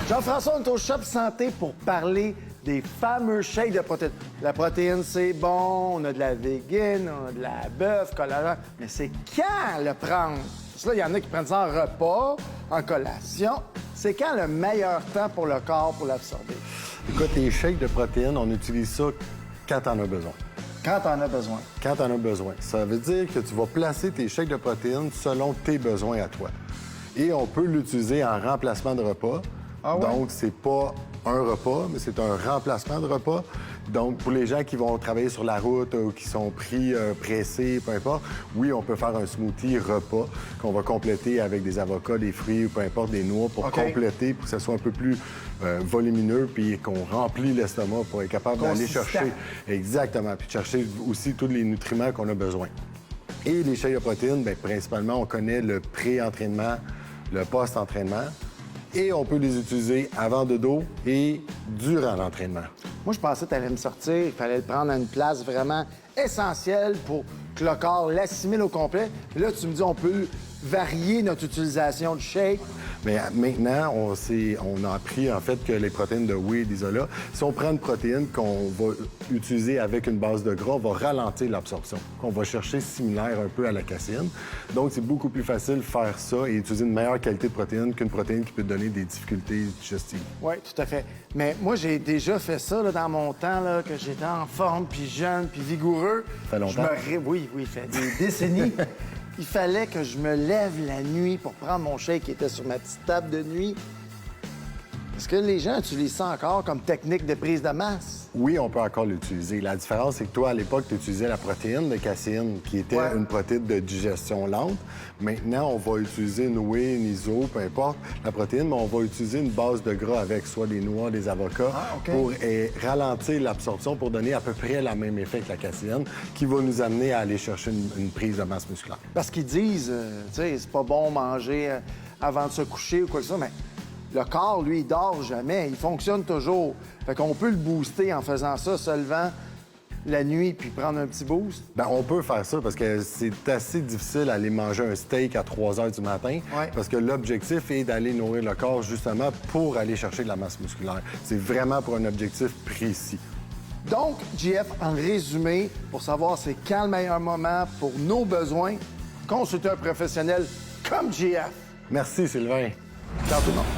Jean-François, on est au Shop Santé pour parler des fameux shakes de protéines. La protéine, c'est bon, on a de la végane, on a de la bœuf, collagène, mais c'est quand le prendre? Parce que là, il y en a qui prennent ça en repas, en collation. C'est quand le meilleur temps pour le corps pour l'absorber? Écoute, les shakes de protéines, on utilise ça quand t'en as besoin. Quand t'en as besoin. Quand t'en as besoin. Ça veut dire que tu vas placer tes shakes de protéines selon tes besoins à toi. Et on peut l'utiliser en remplacement de repas. Ah ouais? Donc, c'est pas un repas, mais c'est un remplacement de repas. Donc, pour les gens qui vont travailler sur la route ou qui sont pris pressés, peu importe, oui, on peut faire un smoothie repas qu'on va compléter avec des avocats, des fruits ou peu importe, des noix pour compléter, pour que ça soit un peu plus volumineux puis qu'on remplit l'estomac pour être capable d'aller chercher. Exactement. Puis de chercher aussi tous les nutriments qu'on a besoin. Et les shakes de protéines, bien, principalement, on connaît le pré-entraînement, le post-entraînement. Et on peut les utiliser avant de dos et durant l'entraînement. Moi, je pensais que tu allais me sortir, il fallait le prendre à une place vraiment essentielle pour que le corps l'assimile au complet. Et là, tu me dis, on peut varier notre utilisation de shake. Mais maintenant, on a appris en fait que les protéines de whey et d'isola, si on prend une protéine qu'on va utiliser avec une base de gras, on va ralentir l'absorption. On va chercher similaire un peu à la caséine. Donc, c'est beaucoup plus facile de faire ça et utiliser une meilleure qualité de protéine qu'une protéine qui peut donner des difficultés digestives. Oui, tout à fait. Mais moi, j'ai déjà fait ça là, dans mon temps, là, que j'étais en forme, puis jeune, puis vigoureux. Ça fait longtemps? Oui, il fait des décennies. Il fallait que je me lève la nuit pour prendre mon shake qui était sur ma petite table de nuit. Est-ce que les gens utilisent ça encore comme technique de prise de masse? Oui, on peut encore l'utiliser. La différence, c'est que toi, à l'époque, tu utilisais la protéine de caséine, qui était une protéine de digestion lente. Maintenant, on va utiliser une whey, une iso, peu importe la protéine, mais on va utiliser une base de gras avec soit des noix, des avocats, pour ralentir l'absorption, pour donner à peu près le même effet que la caséine, qui va nous amener à aller chercher une prise de masse musculaire. Parce qu'ils disent, tu sais, c'est pas bon manger avant de se coucher ou quoi que ce soit, mais le corps, lui, il dort jamais. Il fonctionne toujours. Fait qu'on peut le booster en faisant ça, se levant la nuit puis prendre un petit boost. Bien, on peut faire ça parce que c'est assez difficile d'aller manger un steak à 3 heures du matin. Parce que l'objectif est d'aller nourrir le corps justement pour aller chercher de la masse musculaire. C'est vraiment pour un objectif précis. Donc, JF, en résumé, pour savoir c'est quand le meilleur moment pour nos besoins, consulter un professionnel comme JF. Merci, Sylvain. Ciao tout le monde.